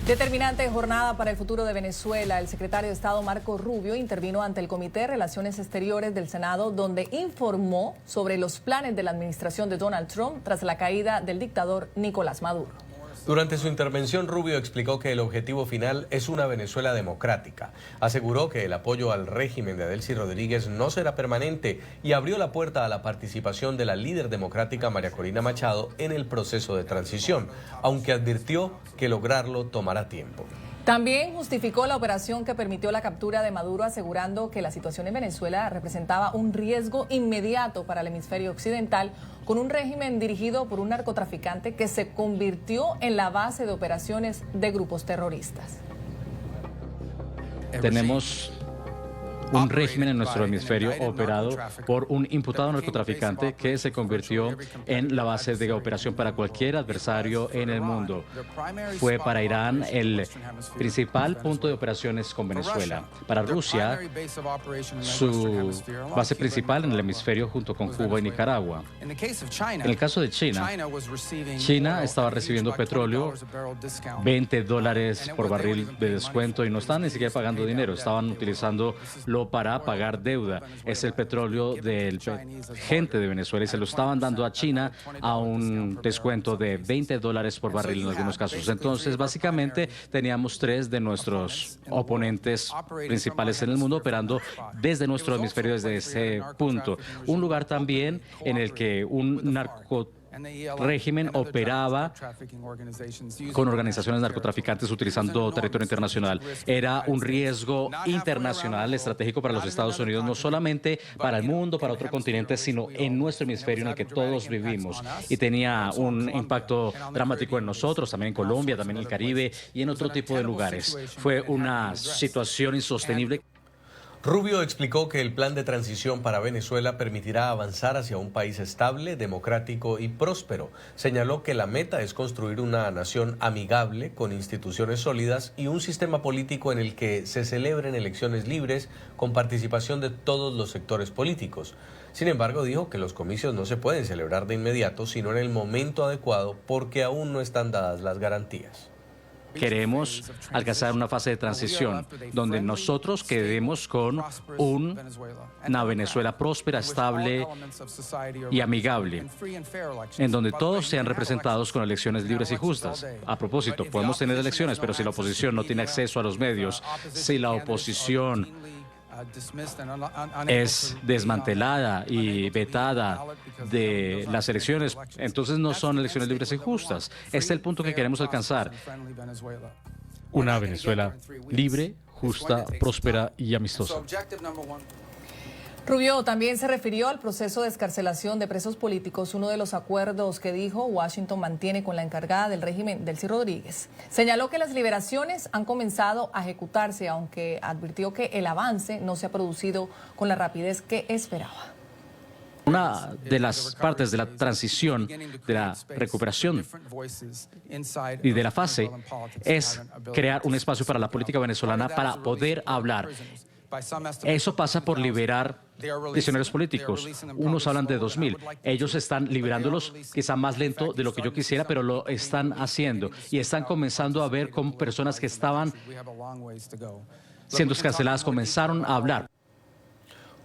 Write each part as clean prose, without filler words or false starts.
Determinante jornada para el futuro de Venezuela. El secretario de Estado Marco Rubio intervino ante el Comité de Relaciones Exteriores del Senado, donde informó sobre los planes de la administración de Donald Trump tras la caída del dictador Nicolás Maduro. Durante su intervención, Rubio explicó que el objetivo final es una Venezuela democrática. Aseguró que el apoyo al régimen de Delcy Rodríguez no será permanente y abrió la puerta a la participación de la líder democrática María Corina Machado en el proceso de transición, aunque advirtió que lograrlo tomará tiempo. También justificó la operación que permitió la captura de Maduro, asegurando que la situación en Venezuela representaba un riesgo inmediato para el hemisferio occidental, con un régimen dirigido por un narcotraficante que se convirtió en la base de operaciones de grupos terroristas. Tenemos un régimen en nuestro hemisferio operado por un imputado narcotraficante que se convirtió en la base de operación para cualquier adversario en el mundo. Fue para Irán el principal punto de operaciones con Venezuela. Para Rusia, su base principal en el hemisferio junto con Cuba y Nicaragua. En el caso de China, China estaba recibiendo petróleo, $20 por barril de descuento, y no estaban ni siquiera pagando dinero, estaban utilizándolo para pagar deuda. Es el petróleo de gente de Venezuela y se lo estaban dando a China a un descuento de $20 por barril en algunos casos. Entonces, básicamente, teníamos tres de nuestros oponentes principales en el mundo operando desde nuestro hemisferio, desde ese punto. Un lugar también en el que un régimen operaba con organizaciones narcotraficantes utilizando territorio internacional. Era un riesgo internacional estratégico para los Estados Unidos, no solamente para el mundo, para otro continente, sino en nuestro hemisferio en el que todos vivimos. Y tenía un impacto dramático en nosotros, también en Colombia, también en el Caribe y en otro tipo de lugares. Fue una situación insostenible. Rubio explicó que el plan de transición para Venezuela permitirá avanzar hacia un país estable, democrático y próspero. Señaló que la meta es construir una nación amigable, con instituciones sólidas y un sistema político en el que se celebren elecciones libres con participación de todos los sectores políticos. Sin embargo, dijo que los comicios no se pueden celebrar de inmediato, sino en el momento adecuado, porque aún no están dadas las garantías. Queremos alcanzar una fase de transición donde nosotros quedemos con una Venezuela próspera, estable y amigable, en donde todos sean representados con elecciones libres y justas. A propósito, podemos tener elecciones, pero si la oposición no tiene acceso a los medios, si la oposición es desmantelada y vetada de las elecciones, entonces no son elecciones libres y justas. Este es el punto que queremos alcanzar. Una Venezuela libre, justa, próspera y amistosa. Rubio también se refirió al proceso de excarcelación de presos políticos, uno de los acuerdos que dijo Washington mantiene con la encargada del régimen, Delcy Rodríguez. Señaló que las liberaciones han comenzado a ejecutarse, aunque advirtió que el avance no se ha producido con la rapidez que esperaba. Una de las partes de la transición, de la recuperación y de la fase es crear un espacio para la política venezolana para poder hablar. Eso pasa por liberar prisioneros políticos. Unos hablan de 2.000. Ellos están liberándolos quizá más lento de lo que yo quisiera, pero lo están haciendo. Y están comenzando a ver cómo personas que estaban siendo escarceladas comenzaron a hablar.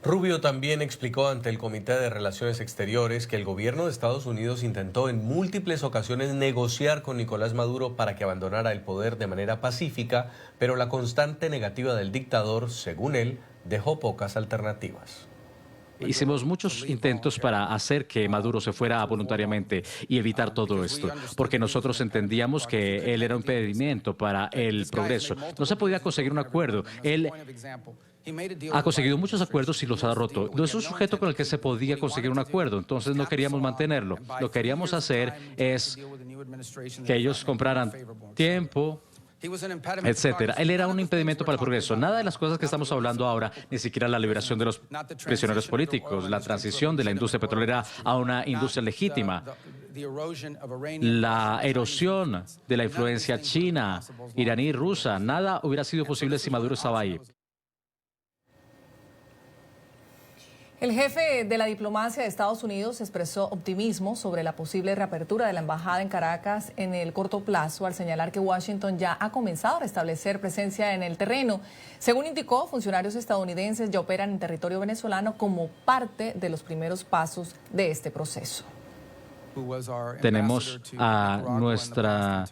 Rubio también explicó ante el Comité de Relaciones Exteriores que el gobierno de Estados Unidos intentó en múltiples ocasiones negociar con Nicolás Maduro para que abandonara el poder de manera pacífica, pero la constante negativa del dictador, según él, dejó pocas alternativas. Hicimos muchos intentos para hacer que Maduro se fuera voluntariamente y evitar todo esto, porque nosotros entendíamos que él era un impedimento para el progreso. No se podía conseguir un acuerdo. Él ha conseguido muchos acuerdos y los ha roto. No es un sujeto con el que se podía conseguir un acuerdo, entonces no queríamos mantenerlo. Lo que queríamos hacer es que ellos compraran tiempo, etcétera. Él era un impedimento para el progreso. Nada de las cosas que estamos hablando ahora, ni siquiera la liberación de los prisioneros políticos, la transición de la industria petrolera a una industria legítima, la erosión de la influencia china, iraní y rusa, nada hubiera sido posible si Maduro estaba ahí. El jefe de la diplomacia de Estados Unidos expresó optimismo sobre la posible reapertura de la embajada en Caracas en el corto plazo, al señalar que Washington ya ha comenzado a restablecer presencia en el terreno. Según indicó, funcionarios estadounidenses ya operan en territorio venezolano como parte de los primeros pasos de este proceso. Tenemos a nuestra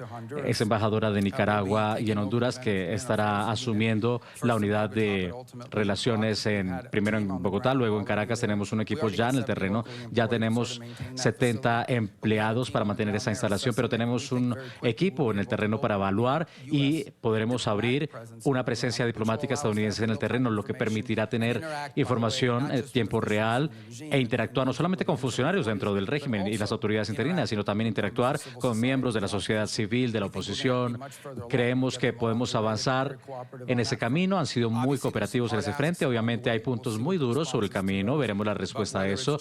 ex embajadora de Nicaragua y en Honduras, que estará asumiendo la unidad de relaciones primero en Bogotá, luego en Caracas. Tenemos un equipo ya en el terreno, ya tenemos 70 empleados para mantener esa instalación, pero tenemos un equipo en el terreno para evaluar y podremos abrir una presencia diplomática estadounidense en el terreno, lo que permitirá tener información en tiempo real e interactuar no solamente con funcionarios dentro del régimen y las autoridades interinas, sino también interactuar con miembros de la sociedad civil, de la oposición. Creemos que podemos avanzar en ese camino. Han sido muy cooperativos en ese frente. Obviamente hay puntos muy duros sobre el camino. Veremos la respuesta a eso.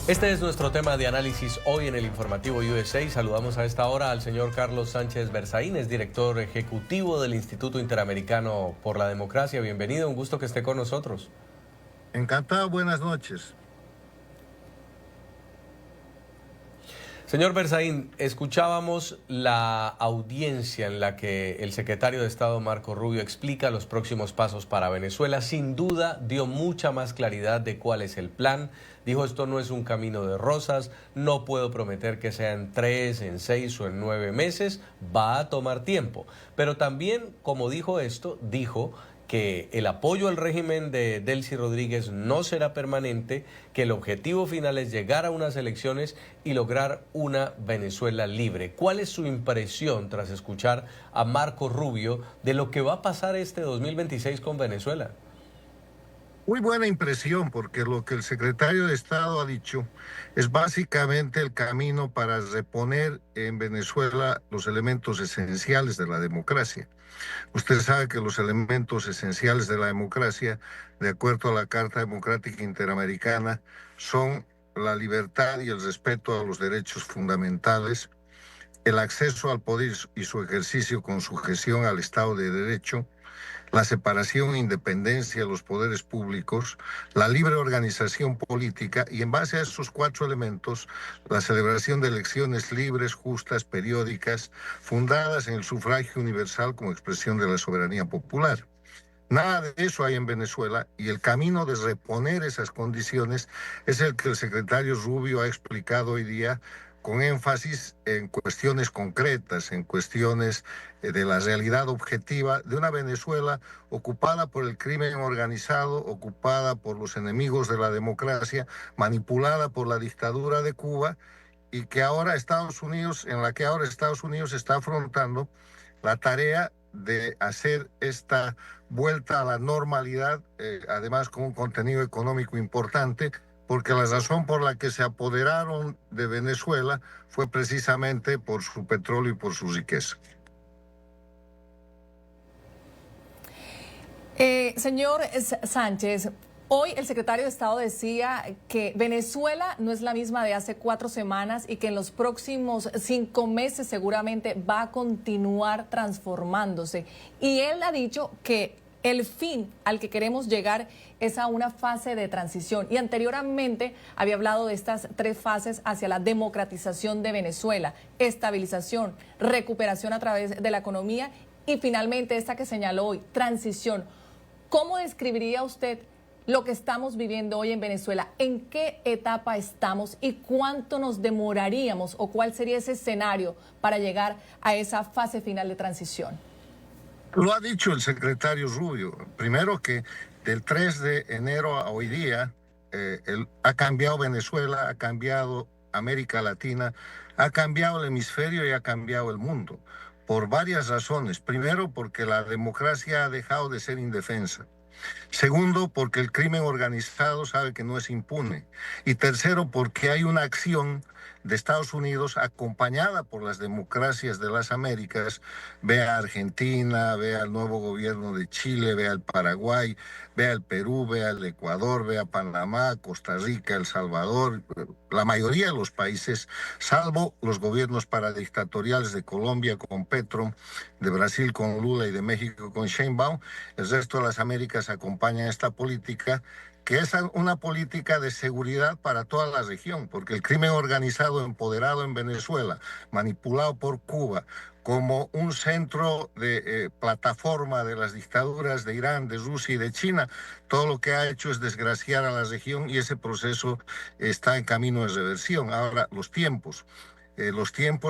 Este es nuestro tema de análisis hoy en el informativo USA. Saludamos a esta hora al señor Carlos Sánchez Berzaín, es director ejecutivo del Instituto Interamericano por la Democracia. Bienvenido, un gusto que esté con nosotros. Encantado, buenas noches. Señor Berzaín, escuchábamos la audiencia en la que el secretario de Estado Marco Rubio explica los próximos pasos para Venezuela. Sin duda dio mucha más claridad de cuál es el plan. Dijo, esto no es un camino de rosas, no puedo prometer que sea en 3, en 6 o en 9 meses, va a tomar tiempo. Pero también, como dijo esto, dijo que el apoyo al régimen de Delcy Rodríguez no será permanente, que el objetivo final es llegar a unas elecciones y lograr una Venezuela libre. ¿Cuál es su impresión tras escuchar a Marco Rubio de lo que va a pasar este 2026 con Venezuela? Muy buena impresión, porque lo que el secretario de Estado ha dicho es básicamente el camino para reponer en Venezuela los elementos esenciales de la democracia. Usted sabe que los elementos esenciales de la democracia, de acuerdo a la Carta Democrática Interamericana, son la libertad y el respeto a los derechos fundamentales, el acceso al poder y su ejercicio con sujeción al Estado de Derecho, la separación e independencia de los poderes públicos, la libre organización política y, en base a estos 4 elementos, la celebración de elecciones libres, justas, periódicas, fundadas en el sufragio universal como expresión de la soberanía popular. Nada de eso hay en Venezuela, y el camino de reponer esas condiciones es el que el secretario Rubio ha explicado hoy día, con énfasis en cuestiones concretas, en cuestiones de la realidad objetiva de una Venezuela ocupada por el crimen organizado, ocupada por los enemigos de la democracia, manipulada por la dictadura de Cuba, y en la que ahora Estados Unidos está afrontando la tarea de hacer esta vuelta a la normalidad, además con un contenido económico importante, porque la razón por la que se apoderaron de Venezuela fue precisamente por su petróleo y por su riqueza. Señor Sánchez, hoy el secretario de Estado decía que Venezuela no es la misma de hace 4 semanas y que en los próximos 5 meses seguramente va a continuar transformándose. Y él ha dicho que el fin al que queremos llegar es a una fase de transición. Y anteriormente había hablado de estas 3 fases hacia la democratización de Venezuela: estabilización, recuperación a través de la economía y finalmente esta que señaló hoy, transición. ¿Cómo describiría usted lo que estamos viviendo hoy en Venezuela? ¿En qué etapa estamos y cuánto nos demoraríamos o cuál sería ese escenario para llegar a esa fase final de transición? Lo ha dicho el secretario Rubio. Primero, que del 3 de enero a hoy día ha cambiado Venezuela, ha cambiado América Latina, ha cambiado el hemisferio y ha cambiado el mundo, por varias razones. Primero, porque la democracia ha dejado de ser indefensa. Segundo, porque el crimen organizado sabe que no es impune. Y tercero, porque hay una acción de Estados Unidos acompañada por las democracias de las Américas. Ve a Argentina, ve al nuevo gobierno de Chile, ve al Paraguay, ve al Perú, ve al Ecuador, ve a Panamá, Costa Rica, El Salvador, la mayoría de los países, salvo los gobiernos paradictatoriales de Colombia con Petro, de Brasil con Lula y de México con Sheinbaum, el resto de las Américas acompañan esta política, que es una política de seguridad para toda la región, porque el crimen organizado empoderado en Venezuela, manipulado por Cuba, como un centro de plataforma de las dictaduras de Irán, de Rusia y de China, todo lo que ha hecho es desgraciar a la región y ese proceso está en camino de reversión. Ahora, los tiempos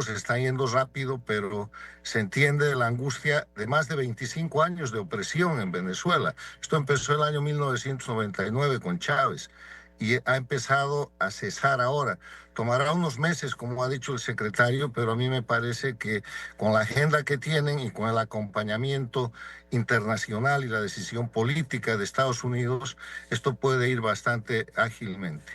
están yendo rápido, pero se entiende la angustia de más de 25 años de opresión en Venezuela. Esto empezó el año 1999 con Chávez y ha empezado a cesar ahora. Tomará unos meses, como ha dicho el secretario, pero a mí me parece que con la agenda que tienen y con el acompañamiento internacional y la decisión política de Estados Unidos, esto puede ir bastante ágilmente.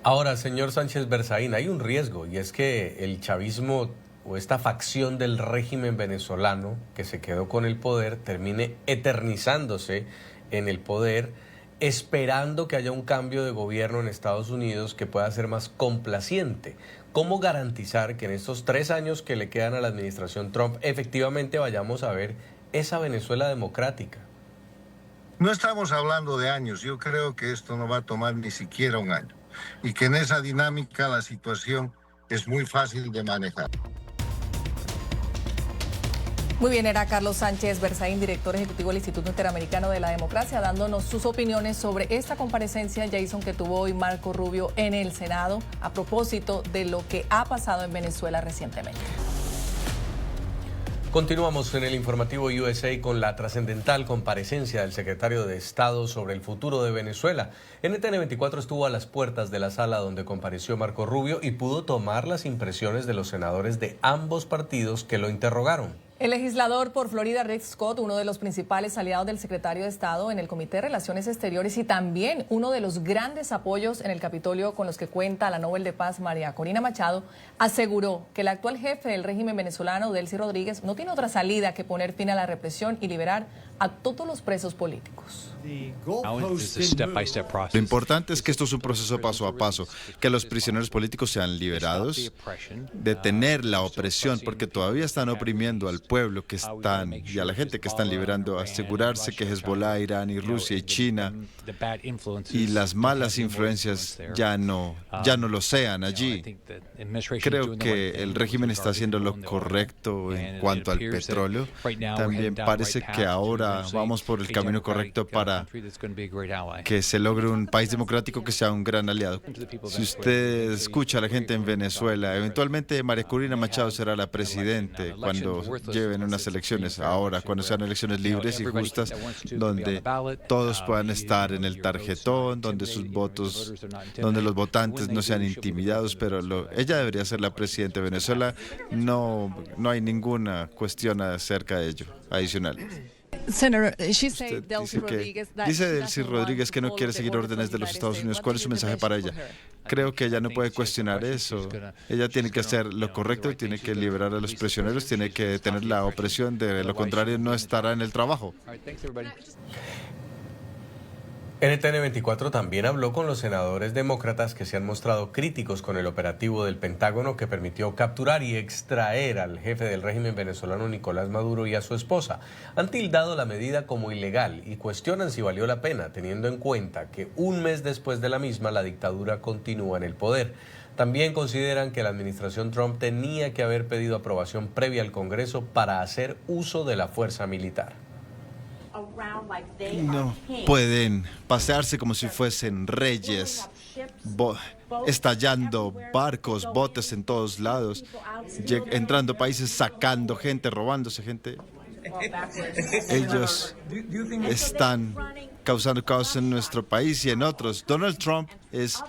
Ahora, señor Sánchez Berzaín, hay un riesgo y es que el chavismo o esta facción del régimen venezolano que se quedó con el poder termine eternizándose en el poder, esperando que haya un cambio de gobierno en Estados Unidos que pueda ser más complaciente. ¿Cómo garantizar que en estos 3 años que le quedan a la administración Trump efectivamente vayamos a ver esa Venezuela democrática? No estamos hablando de años, yo creo que esto no va a tomar ni siquiera un año y que en esa dinámica la situación es muy fácil de manejar. Muy bien, era Carlos Sánchez Berzaín, director ejecutivo del Instituto Interamericano de la Democracia, dándonos sus opiniones sobre esta comparecencia, Jason, que tuvo hoy Marco Rubio en el Senado a propósito de lo que ha pasado en Venezuela recientemente. Continuamos en el informativo USA con la trascendental comparecencia del secretario de Estado sobre el futuro de Venezuela. NTN 24 estuvo a las puertas de la sala donde compareció Marco Rubio y pudo tomar las impresiones de los senadores de ambos partidos que lo interrogaron. El legislador por Florida, Rick Scott, uno de los principales aliados del secretario de Estado en el Comité de Relaciones Exteriores y también uno de los grandes apoyos en el Capitolio con los que cuenta la Nobel de Paz María Corina Machado, aseguró que el actual jefe del régimen venezolano, Delcy Rodríguez, no tiene otra salida que poner fin a la represión y liberar a todos los presos políticos. Lo importante es que esto es un proceso paso a paso, que los prisioneros políticos sean liberados, detener la opresión, porque todavía están oprimiendo al pueblo que están y a la gente que están liberando, asegurarse que Hezbollah, Irán y Rusia y China y las malas influencias ya no lo sean allí. Creo que el régimen está haciendo lo correcto en cuanto al petróleo. También parece que ahora vamos por el camino correcto para que se logre un país democrático que sea un gran aliado. Si usted escucha a la gente en Venezuela, eventualmente María Corina Machado será la presidente cuando lleven unas elecciones. Ahora, cuando sean elecciones libres y justas, donde todos puedan estar en el tarjetón, donde sus votos, donde los votantes no sean intimidados, pero ella debería ser la presidenta de Venezuela. No hay ninguna cuestión acerca de ello adicional. Dice Delcy Rodríguez que no quiere seguir órdenes de los Estados Unidos. ¿Cuál es su mensaje para ella? Creo que ella no puede cuestionar eso. Ella tiene que hacer lo correcto, tiene que liberar a los prisioneros, tiene que detener la opresión, de lo contrario no estará en el trabajo. NTN 24 también habló con los senadores demócratas que se han mostrado críticos con el operativo del Pentágono que permitió capturar y extraer al jefe del régimen venezolano Nicolás Maduro y a su esposa. Han tildado la medida como ilegal y cuestionan si valió la pena, teniendo en cuenta que un mes después de la misma la dictadura continúa en el poder. También consideran que la administración Trump tenía que haber pedido aprobación previa al Congreso para hacer uso de la fuerza militar. No pueden pasearse como si fuesen reyes, estallando barcos, botes en todos lados, entrando a países, sacando gente, robándose gente. Ellos están causando caos en nuestro país y en otros. Donald Trump es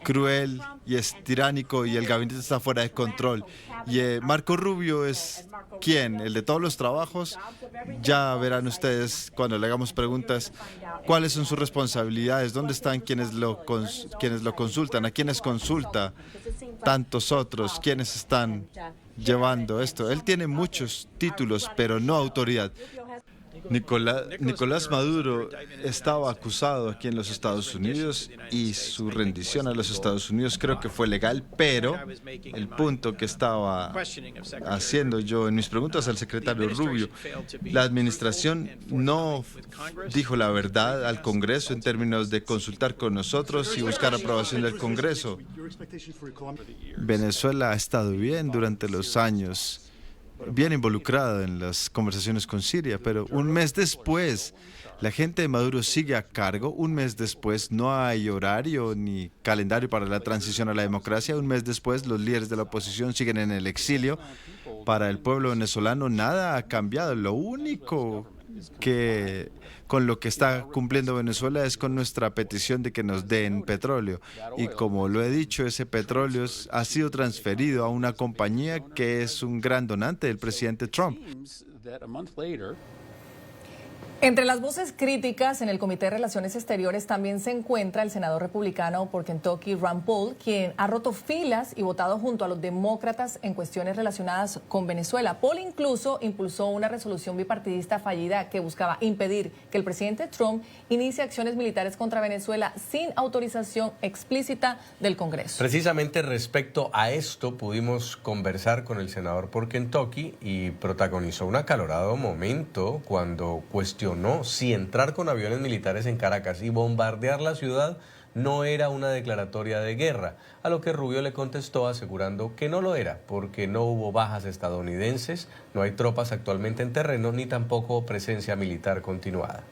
cruel y es tiránico y el gabinete está fuera de control. Y Marco Rubio es ¿quién? El de todos los trabajos. Ya verán ustedes cuando le hagamos preguntas cuáles son sus responsabilidades, dónde están quienes lo consultan, a quienes consulta, tantos otros, quienes están llevando esto. Él tiene muchos títulos, pero no autoridad. Nicolás Maduro estaba acusado aquí en los Estados Unidos y su rendición a los Estados Unidos creo que fue legal, pero el punto que estaba haciendo yo en mis preguntas al secretario Rubio, la administración no dijo la verdad al Congreso en términos de consultar con nosotros y buscar aprobación del Congreso. Venezuela ha estado bien durante los años, bien involucrada en las conversaciones con Siria, pero un mes después, la gente de Maduro sigue a cargo. Un mes después, no hay horario ni calendario para la transición a la democracia. Un mes después, los líderes de la oposición siguen en el exilio. Para el pueblo venezolano, nada ha cambiado. Lo único que con lo que está cumpliendo Venezuela es con nuestra petición de que nos den petróleo. Y como lo he dicho, ese petróleo ha sido transferido a una compañía que es un gran donante del presidente Trump. Entre las voces críticas en el Comité de Relaciones Exteriores también se encuentra el senador republicano por Kentucky, Rand Paul, quien ha roto filas y votado junto a los demócratas en cuestiones relacionadas con Venezuela. Paul incluso impulsó una resolución bipartidista fallida que buscaba impedir que el presidente Trump inicie acciones militares contra Venezuela sin autorización explícita del Congreso. Precisamente respecto a esto pudimos conversar con el senador por Kentucky y protagonizó un acalorado momento cuando cuestionó si entrar con aviones militares en Caracas y bombardear la ciudad no era una declaratoria de guerra, a lo que Rubio le contestó asegurando que no lo era, porque no hubo bajas estadounidenses, no hay tropas actualmente en terreno, ni tampoco presencia militar continuada.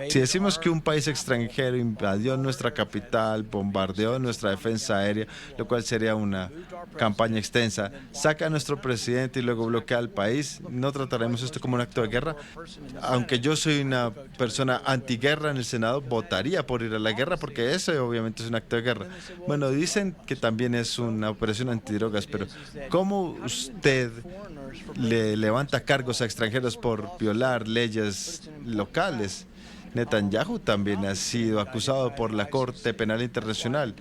Si decimos que un país extranjero invadió nuestra capital, bombardeó nuestra defensa aérea, lo cual sería una campaña extensa, saca a nuestro presidente y luego bloquea al país, ¿no trataremos esto como un acto de guerra? Aunque yo soy una persona antiguerra en el Senado, votaría por ir a la guerra porque ese obviamente es un acto de guerra. Bueno, dicen que también es una operación antidrogas, pero ¿cómo usted le levanta cargos a extranjeros por violar leyes locales? Netanyahu también ha sido acusado por la Corte Penal Internacional.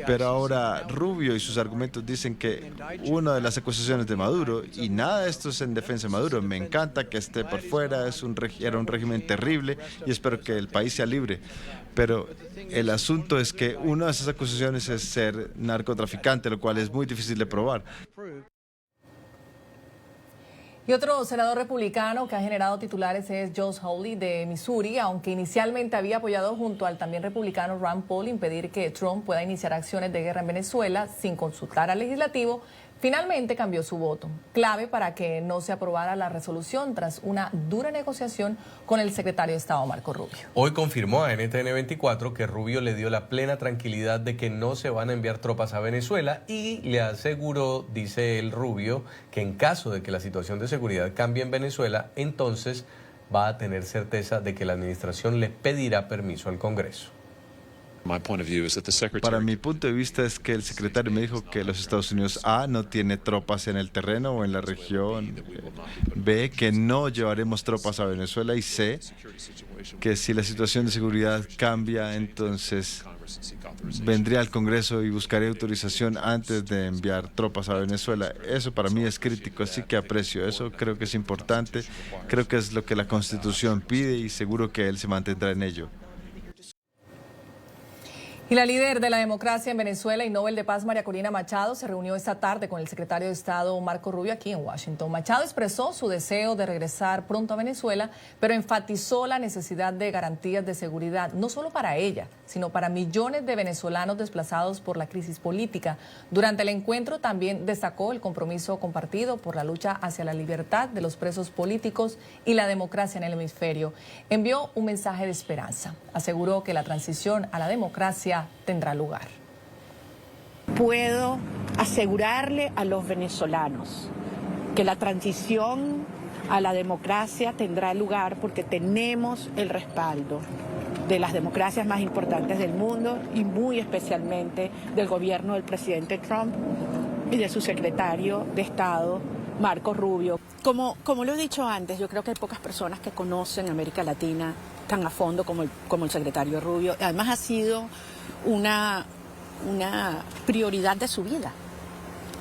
Pero ahora Rubio y sus argumentos dicen que una de las acusaciones de Maduro, y nada de esto es en defensa de Maduro, me encanta que esté por fuera, era un régimen terrible y espero que el país sea libre. Pero el asunto es que una de esas acusaciones es ser narcotraficante, lo cual es muy difícil de probar. Y otro senador republicano que ha generado titulares es Josh Hawley de Missouri, aunque inicialmente había apoyado junto al también republicano Rand Paul impedir que Trump pueda iniciar acciones de guerra en Venezuela sin consultar al legislativo. Finalmente cambió su voto, clave para que no se aprobara la resolución tras una dura negociación con el secretario de Estado Marco Rubio. Hoy confirmó a NTN 24 que Rubio le dio la plena tranquilidad de que no se van a enviar tropas a Venezuela y le aseguró, dice el Rubio, que en caso de que la situación de seguridad cambie en Venezuela, entonces va a tener certeza de que la administración le pedirá permiso al Congreso. Para mi punto de vista es que el secretario me dijo que los Estados Unidos A, no tiene tropas en el terreno o en la región, B, que no llevaremos tropas a Venezuela y C, que si la situación de seguridad cambia, entonces vendría al Congreso y buscaría autorización antes de enviar tropas a Venezuela. Eso para mí es crítico, así que aprecio eso, creo que es importante, creo que es lo que la Constitución pide y seguro que él se mantendrá en ello. Y la líder de la democracia en Venezuela y Nobel de Paz, María Corina Machado, se reunió esta tarde con el secretario de Estado Marco Rubio aquí en Washington. Machado expresó su deseo de regresar pronto a Venezuela, pero enfatizó la necesidad de garantías de seguridad, no solo para ella, sino para millones de venezolanos desplazados por la crisis política. Durante el encuentro también destacó el compromiso compartido por la lucha hacia la libertad de los presos políticos y la democracia en el hemisferio. Envió un mensaje de esperanza. Aseguró que la transición a la democracia tendrá lugar. Puedo asegurarle a los venezolanos que la transición a la democracia tendrá lugar porque tenemos el respaldo de las democracias más importantes del mundo y muy especialmente del gobierno del presidente Trump y de su secretario de Estado, Marco Rubio. Como lo he dicho antes, yo creo que hay pocas personas que conocen América Latina tan a fondo como el secretario Rubio. Además ha sido una prioridad de su vida.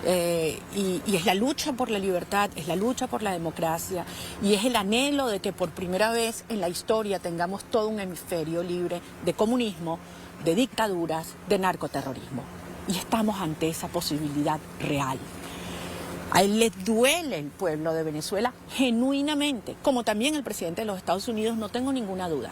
y es la lucha por la libertad, es la lucha por la democracia y es el anhelo de que por primera vez en la historia tengamos todo un hemisferio libre de comunismo, de dictaduras, de narcoterrorismo. Y estamos ante esa posibilidad real. A él le duele el pueblo de Venezuela genuinamente, como también el presidente de los Estados Unidos, no tengo ninguna duda.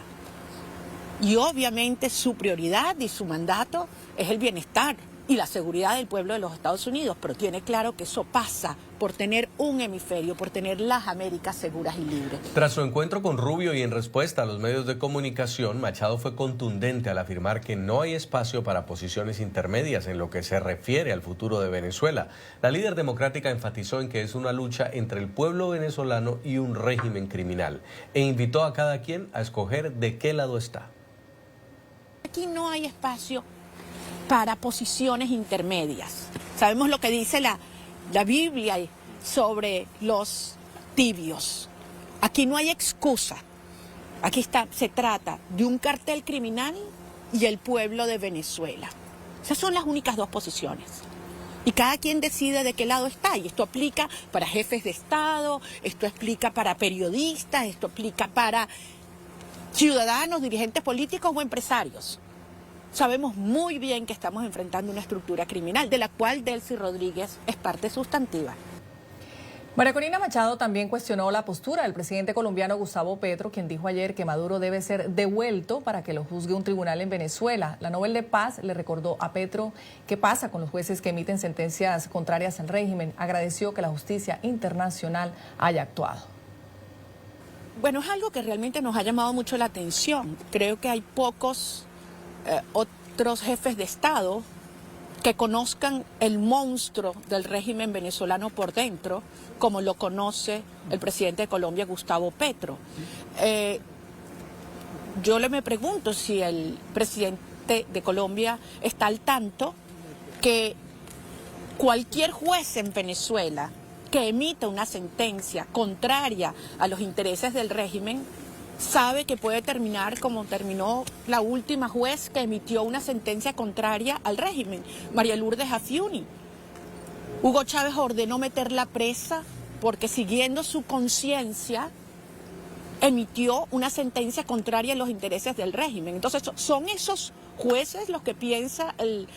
Y obviamente su prioridad y su mandato es el bienestar y la seguridad del pueblo de los Estados Unidos, pero tiene claro que eso pasa por tener un hemisferio, por tener las Américas seguras y libres. Tras su encuentro con Rubio y en respuesta a los medios de comunicación, Machado fue contundente al afirmar que no hay espacio para posiciones intermedias en lo que se refiere al futuro de Venezuela. La líder democrática enfatizó en que es una lucha entre el pueblo venezolano y un régimen criminal e invitó a cada quien a escoger de qué lado está. Aquí no hay espacio para posiciones intermedias. Sabemos lo que dice la Biblia sobre los tibios. Aquí no hay excusa. Aquí se trata de un cartel criminal y el pueblo de Venezuela. Esas son las únicas dos posiciones. Y cada quien decide de qué lado está. Y esto aplica para jefes de Estado, esto aplica para periodistas, esto aplica para ciudadanos, dirigentes políticos o empresarios. Sabemos muy bien que estamos enfrentando una estructura criminal, de la cual Delcy Rodríguez es parte sustantiva. María Corina Machado también cuestionó la postura del presidente colombiano Gustavo Petro, quien dijo ayer que Maduro debe ser devuelto para que lo juzgue un tribunal en Venezuela. La Nobel de Paz le recordó a Petro qué pasa con los jueces que emiten sentencias contrarias al régimen. Agradeció que la justicia internacional haya actuado. Bueno, es algo que realmente nos ha llamado mucho la atención. Creo que hay pocos otros jefes de Estado que conozcan el monstruo del régimen venezolano por dentro, como lo conoce el presidente de Colombia, Gustavo Petro. Yo me pregunto si el presidente de Colombia está al tanto que cualquier juez en Venezuela que emita una sentencia contraria a los intereses del régimen sabe que puede terminar como terminó la última juez que emitió una sentencia contraria al régimen, María Lourdes Afiuni. Hugo Chávez ordenó meterla presa porque, siguiendo su conciencia, emitió una sentencia contraria a los intereses del régimen. Entonces, son esos jueces los que piensa el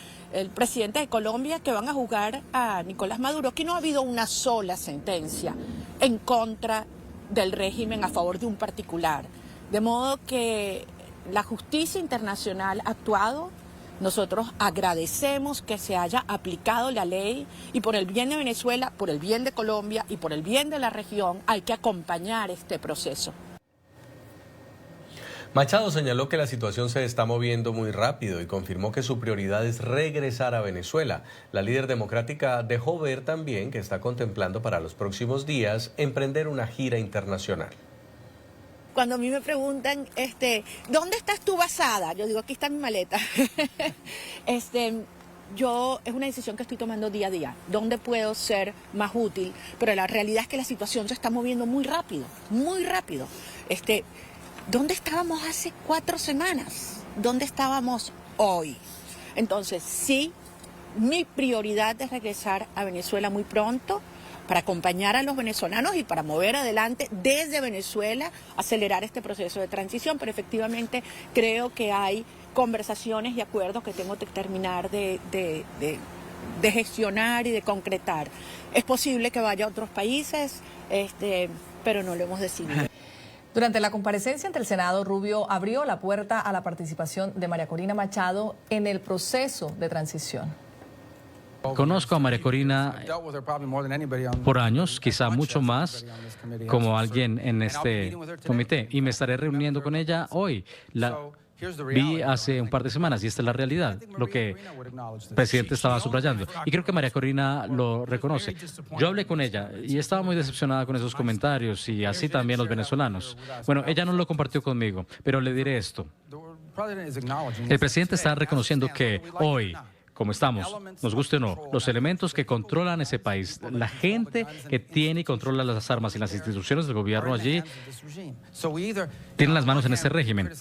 presidente de Colombia que van a juzgar a Nicolás Maduro. Aquí no ha habido una sola sentencia en contra del régimen a favor de un particular. De modo que la justicia internacional ha actuado. Nosotros agradecemos que se haya aplicado la ley y por el bien de Venezuela, por el bien de Colombia y por el bien de la región hay que acompañar este proceso. Machado señaló que la situación se está moviendo muy rápido y confirmó que su prioridad es regresar a Venezuela. La líder democrática dejó ver también que está contemplando para los próximos días emprender una gira internacional. Cuando a mí me preguntan, ¿dónde estás tú basada? Yo digo, aquí está mi maleta. Es una decisión que estoy tomando día a día. ¿Dónde puedo ser más útil? Pero la realidad es que la situación se está moviendo muy rápido, muy rápido. ¿Dónde estábamos hace 4 semanas? ¿Dónde estábamos hoy? Entonces, sí, mi prioridad es regresar a Venezuela muy pronto para acompañar a los venezolanos y para mover adelante desde Venezuela, acelerar este proceso de transición. Pero efectivamente creo que hay conversaciones y acuerdos que tengo que terminar de gestionar y de concretar. Es posible que vaya a otros países, pero no lo hemos decidido. Durante la comparecencia ante el Senado, Rubio abrió la puerta a la participación de María Corina Machado en el proceso de transición. Conozco a María Corina por años, quizá mucho más, como alguien en este comité, y me estaré reuniendo con ella hoy. La vi hace un par de semanas y esta es la realidad, lo que el presidente estaba subrayando. Y creo que María Corina lo reconoce. Yo hablé con ella y estaba muy decepcionada con esos comentarios y así también los venezolanos. Bueno, ella no lo compartió conmigo, pero le diré esto. El presidente está reconociendo que hoy, como estamos, nos guste o no, los elementos que controlan ese país, la gente que tiene y controla las armas y las instituciones del gobierno allí, tienen las manos en ese régimen.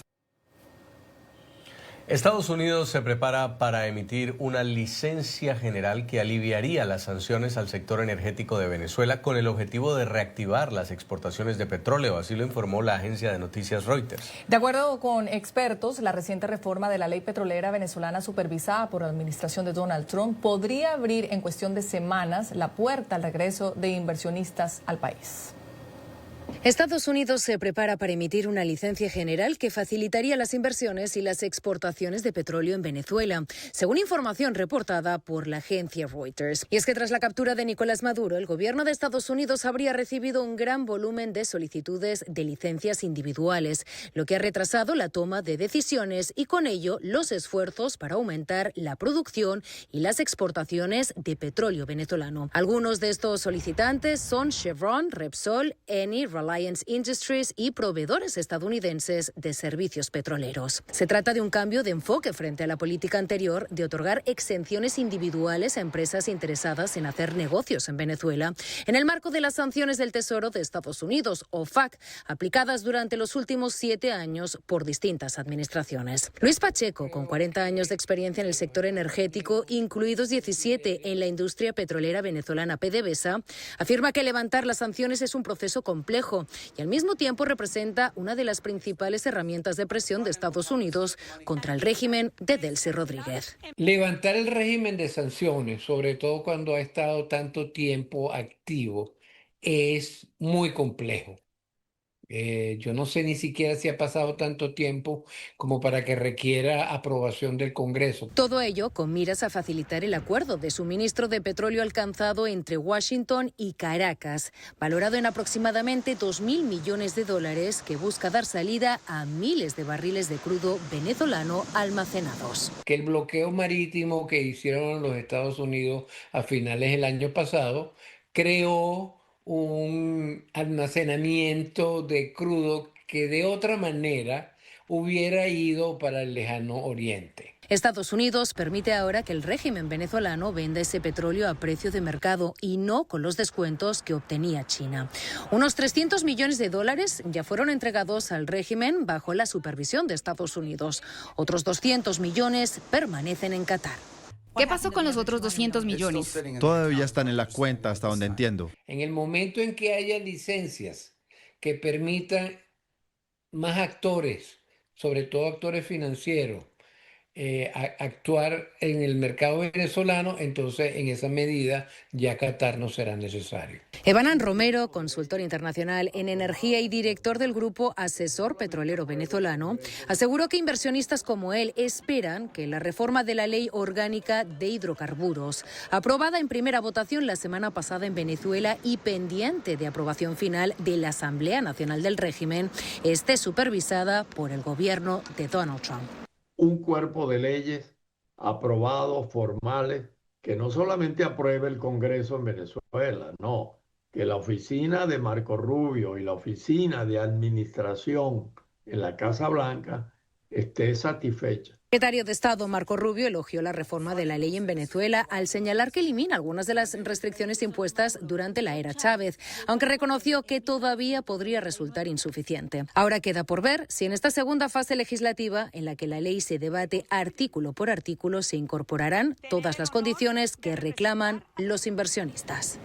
Estados Unidos se prepara para emitir una licencia general que aliviaría las sanciones al sector energético de Venezuela con el objetivo de reactivar las exportaciones de petróleo, así lo informó la agencia de noticias Reuters. De acuerdo con expertos, la reciente reforma de la ley petrolera venezolana supervisada por la administración de Donald Trump podría abrir en cuestión de semanas la puerta al regreso de inversionistas al país. Estados Unidos se prepara para emitir una licencia general que facilitaría las inversiones y las exportaciones de petróleo en Venezuela, según información reportada por la agencia Reuters. Y es que tras la captura de Nicolás Maduro, el gobierno de Estados Unidos habría recibido un gran volumen de solicitudes de licencias individuales, lo que ha retrasado la toma de decisiones y con ello los esfuerzos para aumentar la producción y las exportaciones de petróleo venezolano. Algunos de estos solicitantes son Chevron, Repsol, Eni, Reliance Industries y proveedores estadounidenses de servicios petroleros. Se trata de un cambio de enfoque frente a la política anterior de otorgar exenciones individuales a empresas interesadas en hacer negocios en Venezuela, en el marco de las sanciones del Tesoro de Estados Unidos, OFAC, aplicadas durante los últimos 7 años por distintas administraciones. Luis Pacheco, con 40 años de experiencia en el sector energético, incluidos 17 en la industria petrolera venezolana PDVSA, afirma que levantar las sanciones es un proceso complejo y al mismo tiempo representa una de las principales herramientas de presión de Estados Unidos contra el régimen de Delcy Rodríguez. Levantar el régimen de sanciones, sobre todo cuando ha estado tanto tiempo activo, es muy complejo. Yo no sé ni siquiera si ha pasado tanto tiempo como para que requiera aprobación del Congreso. Todo ello con miras a facilitar el acuerdo de suministro de petróleo alcanzado entre Washington y Caracas, valorado en aproximadamente $2.000 millones, que busca dar salida a miles de barriles de crudo venezolano almacenados. Que el bloqueo marítimo que hicieron los Estados Unidos a finales del año pasado creó un almacenamiento de crudo que de otra manera hubiera ido para el lejano oriente. Estados Unidos permite ahora que el régimen venezolano venda ese petróleo a precio de mercado y no con los descuentos que obtenía China. Unos $300 millones ya fueron entregados al régimen bajo la supervisión de Estados Unidos. Otros 200 millones permanecen en Qatar. ¿Qué pasó con los otros 200 millones? Todavía están en la cuenta, hasta donde entiendo. En el momento en que haya licencias que permitan más actores, sobre todo actores financieros, actuar en el mercado venezolano, entonces en esa medida ya Qatar no será necesario. Ebanan Romero, consultor internacional en energía y director del grupo asesor petrolero venezolano, aseguró que inversionistas como él esperan que la reforma de la ley orgánica de hidrocarburos, aprobada en primera votación la semana pasada en Venezuela y pendiente de aprobación final de la Asamblea Nacional del Régimen, esté supervisada por el gobierno de Donald Trump. Un cuerpo de leyes aprobados, formales, que no solamente apruebe el Congreso en Venezuela, no, que la oficina de Marco Rubio y la oficina de administración en la Casa Blanca esté satisfecha. El secretario de Estado Marco Rubio elogió la reforma de la ley en Venezuela al señalar que elimina algunas de las restricciones impuestas durante la era Chávez, aunque reconoció que todavía podría resultar insuficiente. Ahora queda por ver si en esta segunda fase legislativa, en la que la ley se debate artículo por artículo, se incorporarán todas las condiciones que reclaman los inversionistas.